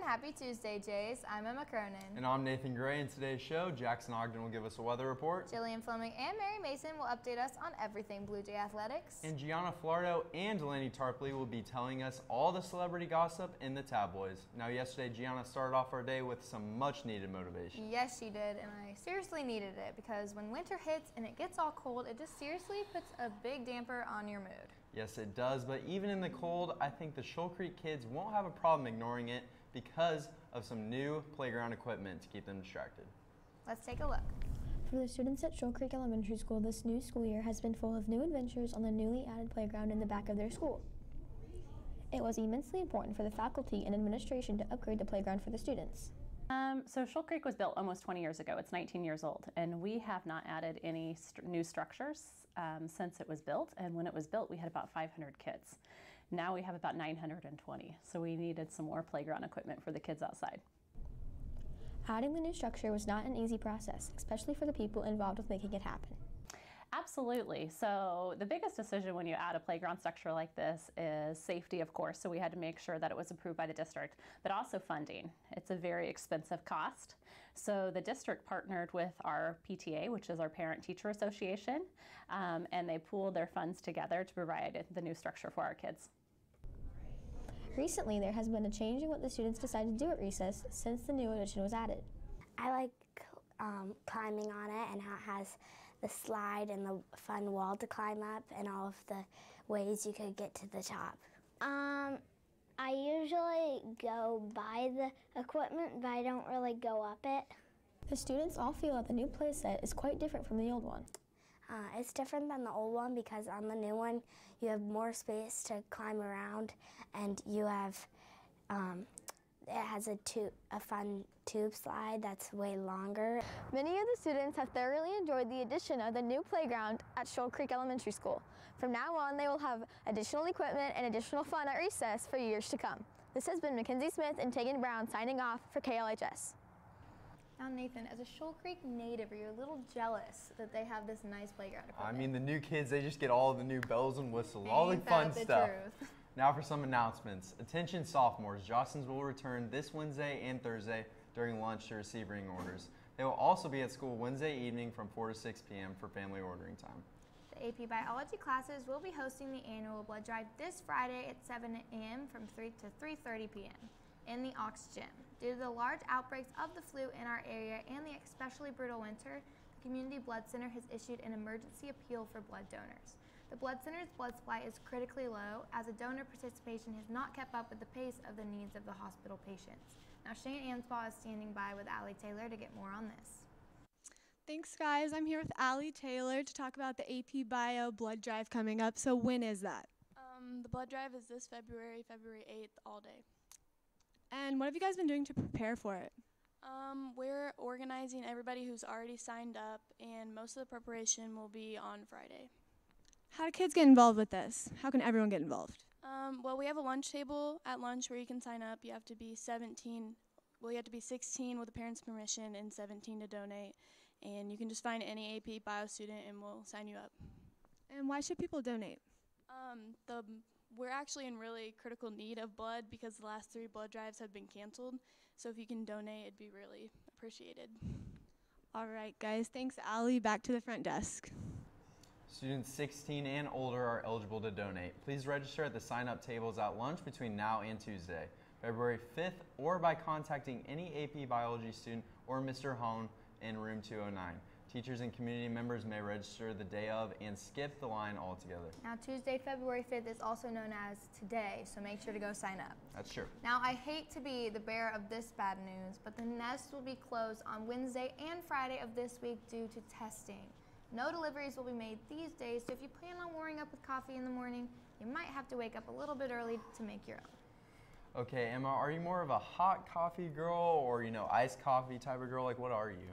and happy Tuesday, Jays. I'm Emma Cronin. And I'm Nathan Gray. In today's show, Jackson Ogden will give us a weather report. Jillian Fleming and Mary Mason will update us on everything Blue Jay athletics. And Gianna Flardo and Delaney Tarpley will be telling us all the celebrity gossip in the tabloids. Now, yesterday, Gianna started off our day with some much-needed motivation. Yes, she did, and I seriously needed it because when winter hits and it gets all cold, it just seriously puts a big damper on your mood. Yes, it does, but even in the cold, I think the Shoal Creek kids won't have a problem ignoring it because of some new playground equipment to keep them distracted. Let's take a look. For the students at Shoal Creek Elementary School, this new school year has been full of new adventures on the newly added playground in the back of their school. It was immensely important for the faculty and administration to upgrade the playground for the students. So Shoal Creek was built almost 20 years ago. It's 19 years old, and we have not added any new structures since it was built. And when it was built, we had about 500 kids. Now we have about 920, so we needed some more playground equipment for the kids outside. Adding the new structure was not an easy process, especially for the people involved with making it happen. Absolutely. So the biggest decision when you add a playground structure like this is safety, of course. So we had to make sure that it was approved by the district, but also funding. It's a very expensive cost. So the district partnered with our PTA, which is our Parent Teacher Association, and they pooled their funds together to provide the new structure for our kids. Recently, there has been a change in what the students decide to do at recess since the new addition was added. I like climbing on it and how it has the slide and the fun wall to climb up and all of the ways you could get to the top. I usually go by the equipment, but I don't really go up it. The students all feel that the new play set is quite different from the old one. It's different than the old one because on the new one you have more space to climb around, and you have it has a fun tube slide that's way longer. Many of the students have thoroughly enjoyed the addition of the new playground at Shoal Creek Elementary School. From now on, they will have additional equipment and additional fun at recess for years to come. This has been Mackenzie Smith and Tegan Brown signing off for KLHS. Now, Nathan, as a Shoal Creek native, are you a little jealous that they have this nice playground equipment? I mean, the new kids, they just get all the new bells and whistles, all the fun stuff. Truth? Now for some announcements. Attention sophomores, Jostens will return this Wednesday and Thursday during lunch to receive ring orders. They will also be at school Wednesday evening from 4 to 6 p.m. for family ordering time. The AP Biology classes will be hosting the annual blood drive this Friday at 7 a.m. from 3 to 3:30 p.m. in the Aux Gym. Due to the large outbreaks of the flu in our area and the especially brutal winter, the Community Blood Center has issued an emergency appeal for blood donors. The Blood Center's blood supply is critically low as the donor participation has not kept up with the pace of the needs of the hospital patients. Now Shane Anspaugh is standing by with Allie Taylor to get more on this. Thanks guys, I'm here with Allie Taylor to talk about the AP Bio blood drive coming up. So when is that? The blood drive is this February 8th, all day. And what have you guys been doing to prepare for it? We're organizing everybody who's already signed up, and most of the preparation will be on Friday. How do kids get involved with this? How can everyone get involved? Well, we have a lunch table at lunch where you can sign up. You have to be 17. Well, you have to be 16 with a parent's permission and 17 to donate. And you can just find any AP Bio student and we'll sign you up. And why should people donate? We're actually in really critical need of blood because the last 3 blood drives have been canceled. So if you can donate, it'd be really appreciated. All right, guys. Thanks, Allie. Back to the front desk. Students 16 and older are eligible to donate. Please register at the sign-up tables at lunch between now and Tuesday, February 5th, or by contacting any AP Biology student or Mr. Hone in room 209. Teachers and community members may register the day of and skip the line altogether. Now Tuesday, February 5th is also known as today, so make sure to go sign up. That's true. Now I hate to be the bearer of this bad news, but the nest will be closed on Wednesday and Friday of this week due to testing. No deliveries will be made these days, so if you plan on warming up with coffee in the morning, you might have to wake up a little bit early to make your own. Okay, Emma, are you more of a hot coffee girl or, iced coffee type of girl? Like, what are you?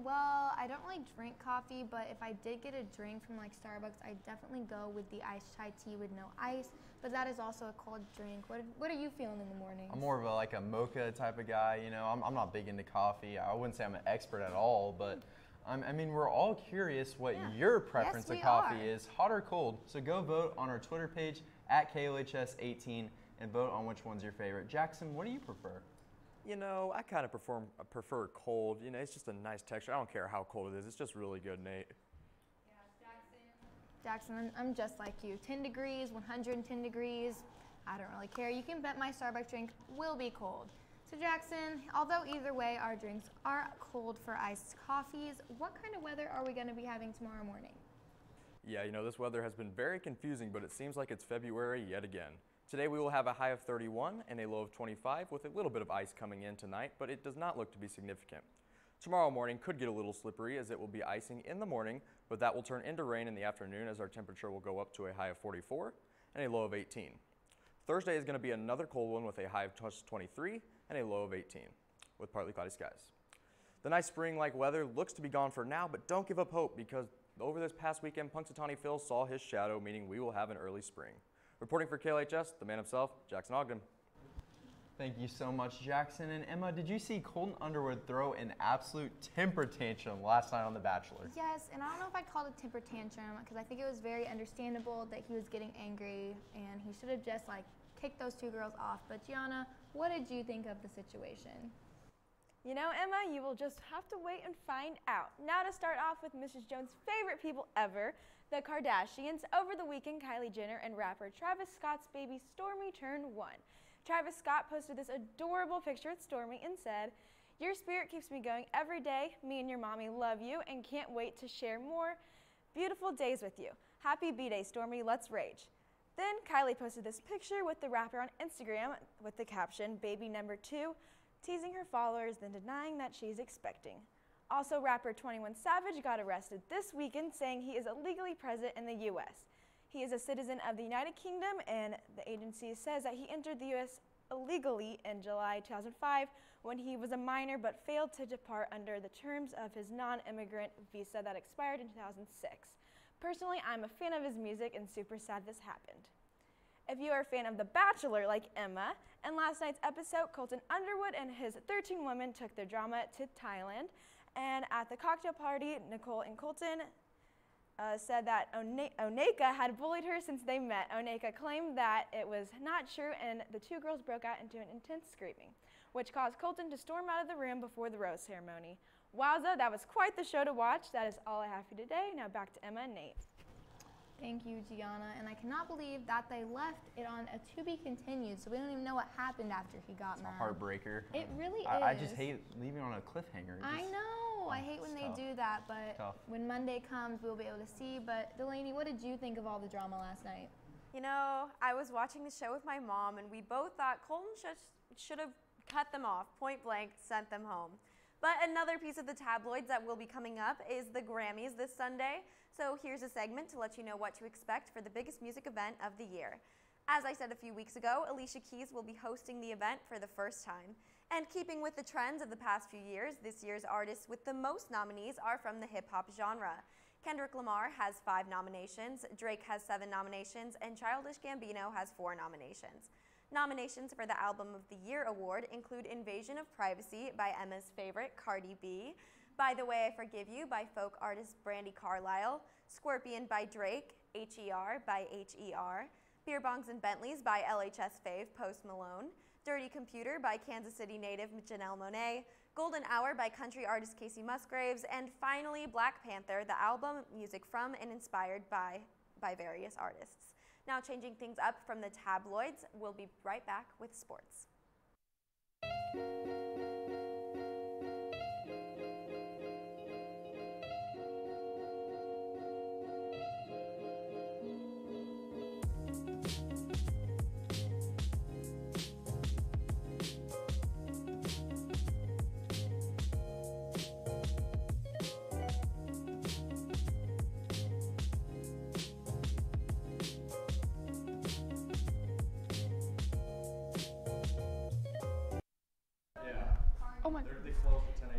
Well, I don't really drink coffee, but if I did get a drink from like Starbucks, I'd definitely go with the iced chai tea with no ice, but that is also a cold drink. What are you feeling in the morning? I'm more of a mocha type of guy, I'm not big into coffee. I wouldn't say I'm an expert at all, but we're all curious what your preference of coffee is, hot or cold. So go vote on our Twitter page at KLHS18 and vote on which one's your favorite. Jackson, what do you prefer? You know, I kind of prefer cold. You know, it's just a nice texture. I don't care how cold it is. It's just really good, Nate. Jackson, I'm just like you. 10 degrees, 110 degrees, I don't really care. You can bet my Starbucks drink will be cold. So Jackson, although either way our drinks are cold for iced coffees, what kind of weather are we going to be having tomorrow morning? Yeah, you know, this weather has been very confusing, but it seems like it's February yet again. Today we will have a high of 31 and a low of 25 with a little bit of ice coming in tonight, but it does not look to be significant. Tomorrow morning could get a little slippery as it will be icing in the morning, but that will turn into rain in the afternoon as our temperature will go up to a high of 44 and a low of 18. Thursday is going to be another cold one with a high of 23 and a low of 18 with partly cloudy skies. The nice spring-like weather looks to be gone for now, but don't give up hope because over this past weekend, Punxsutawney Phil saw his shadow, meaning we will have an early spring. Reporting for KLHS, the man himself, Jackson Ogden. Thank you so much, Jackson. And Emma, did you see Colton Underwood throw an absolute temper tantrum last night on The Bachelor? Yes, and I don't know if I'd call it a temper tantrum because I think it was very understandable that he was getting angry and he should have just kicked those two girls off. But Gianna, what did you think of the situation? You know, Emma, you will just have to wait and find out. Now to start off with Mrs. Jones' favorite people ever, the Kardashians. Over the weekend, Kylie Jenner and rapper Travis Scott's baby Stormi turned 1. Travis Scott posted this adorable picture with Stormi and said, "Your spirit keeps me going every day. Me and your mommy love you and can't wait to share more beautiful days with you. Happy B-Day, Stormi. Let's rage." Then Kylie posted this picture with the rapper on Instagram with the caption, "Baby number 2, teasing her followers, then denying that she's expecting." Also, rapper 21 Savage got arrested this weekend, saying he is illegally present in the U.S. He is a citizen of the United Kingdom, and the agency says that he entered the U.S. illegally in July 2005 when he was a minor but failed to depart under the terms of his non-immigrant visa that expired in 2006. Personally, I'm a fan of his music and super sad this happened. If you are a fan of The Bachelor like Emma, in last night's episode, Colton Underwood and his 13 women took their drama to Thailand. And at the cocktail party, Nicole and Colton said that Oneka had bullied her since they met. Oneka claimed that it was not true, and the two girls broke out into an intense screaming, which caused Colton to storm out of the room before the rose ceremony. Wowza, that was quite the show to watch. That is all I have for today. Now back to Emma and Nate. Thank you, Gianna, and I cannot believe that they left it on a to be continued, so we don't even know what happened after he got mad. It's a heartbreaker. It really is. I just hate leaving on a cliffhanger. I know. I hate when they do that, but when Monday comes, we'll be able to see. But Delaney, what did you think of all the drama last night? You know, I was watching the show with my mom, and we both thought Colton should have cut them off, point blank, sent them home. But another piece of the tabloids that will be coming up is the Grammys this Sunday. So here's a segment to let you know what to expect for the biggest music event of the year. As I said a few weeks ago, Alicia Keys will be hosting the event for the first time. And keeping with the trends of the past few years, this year's artists with the most nominees are from the hip-hop genre. Kendrick Lamar has 5 nominations, Drake has 7 nominations, and Childish Gambino has 4 nominations. Nominations for the Album of the Year award include Invasion of Privacy by Emma's favorite, Cardi B, By the Way I Forgive You by folk artist Brandi Carlile, Scorpion by Drake, H.E.R. by H.E.R., Beer Bongs and Bentleys by LHS fave Post Malone, Dirty Computer by Kansas City native Janelle Monáe, Golden Hour by country artist Casey Musgraves, and finally Black Panther, the album music from and inspired by various artists. Now changing things up from the tabloids, we'll be right back with sports.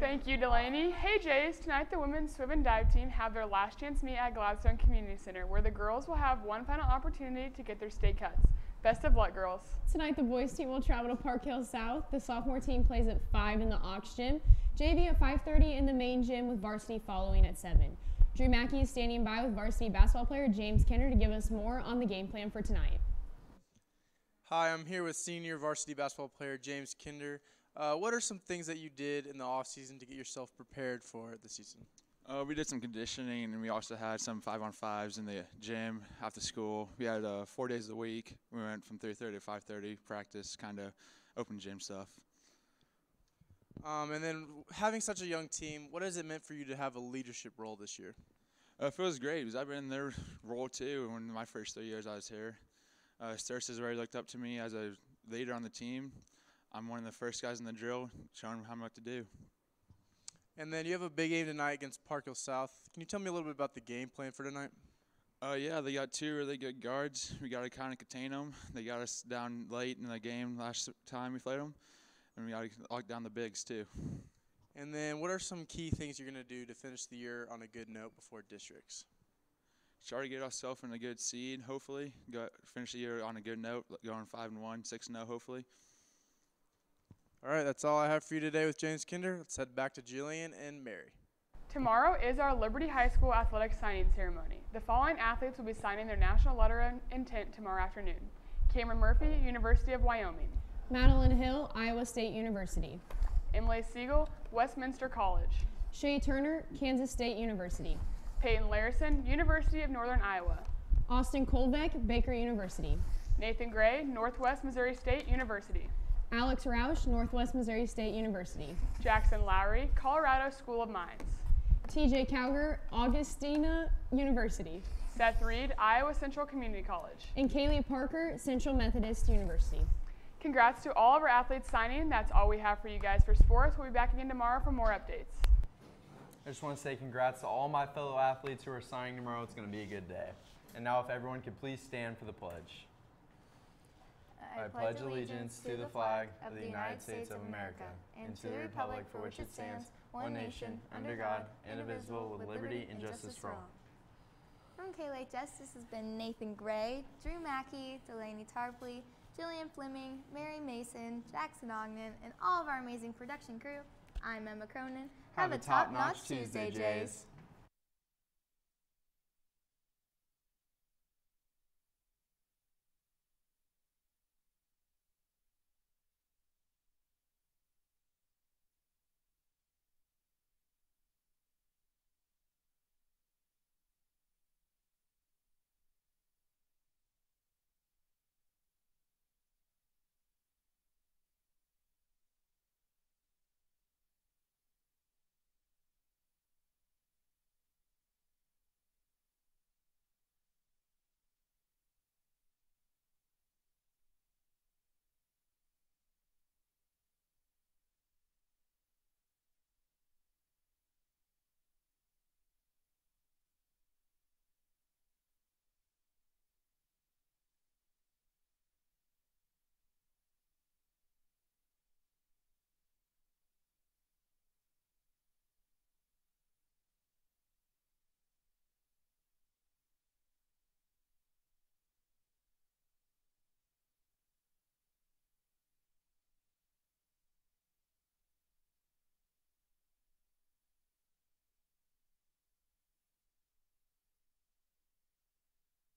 Thank you, Delaney. Hey, Jays. Tonight, the women's swim and dive team have their last chance meet at Gladstone Community Center, where the girls will have one final opportunity to get their state cuts. Best of luck, girls. Tonight, the boys team will travel to Park Hill South. The sophomore team plays at 5 in the Aux Gym. JV at 5:30 in the main gym, with varsity following at 7. Drew Mackey is standing by with varsity basketball player James Kinder to give us more on the game plan for tonight. Hi, I'm here with senior varsity basketball player James Kinder. What are some things that you did in the off season to get yourself prepared for the season? We did some conditioning, and we also had some 5-on-5s in the gym after school. We had 4 days a week. We went from 3:30 to 5:30 practice, kind of open gym stuff. And then having such a young team, what has it meant for you to have a leadership role this year? It feels great because I've been in their role too. When my first 3 years I was here, Sturz has already looked up to me as a leader on the team. I'm one of the first guys in the drill, showing them how much to do. And then you have a big game tonight against Park Hill South. Can you tell me a little bit about the game plan for tonight? Yeah, they got 2 really good guards. We got to kind of contain them. They got us down late in the game last time we played them, and we got to lock down the bigs too. And then what are some key things you're going to do to finish the year on a good note before districts? Try to get ourselves in a good seed, hopefully. Finish the year on a good note, going 5-1, 6-0, hopefully. All right, that's all I have for you today with James Kinder. Let's head back to Jillian and Mary. Tomorrow is our Liberty High School athletic signing ceremony. The following athletes will be signing their national letter of intent tomorrow afternoon. Cameron Murphy, University of Wyoming. Madeline Hill, Iowa State University. Emily Siegel, Westminster College. Shay Turner, Kansas State University. Peyton Larison, University of Northern Iowa. Austin Kolbeck, Baker University. Nathan Gray, Northwest Missouri State University. Alex Roush, Northwest Missouri State University. Jackson Lowry, Colorado School of Mines. TJ Cowger, Augustina University. Seth Reed, Iowa Central Community College. And Kaylee Parker, Central Methodist University. Congrats to all of our athletes signing. That's all we have for you guys for sports. We'll be back again tomorrow for more updates. I just want to say congrats to all my fellow athletes who are signing tomorrow. It's going to be a good day. And now if everyone could please stand for the pledge. I pledge allegiance to the flag of the United States of America and to the republic for which it stands, one nation, under God, indivisible, with liberty and justice for all. From KLHS, this has been Nathan Gray, Drew Mackey, Delaney Tarpley, Jillian Fleming, Mary Mason, Jackson Ogden, and all of our amazing production crew. I'm Emma Cronin. Have a top-notch Tuesday, Jays.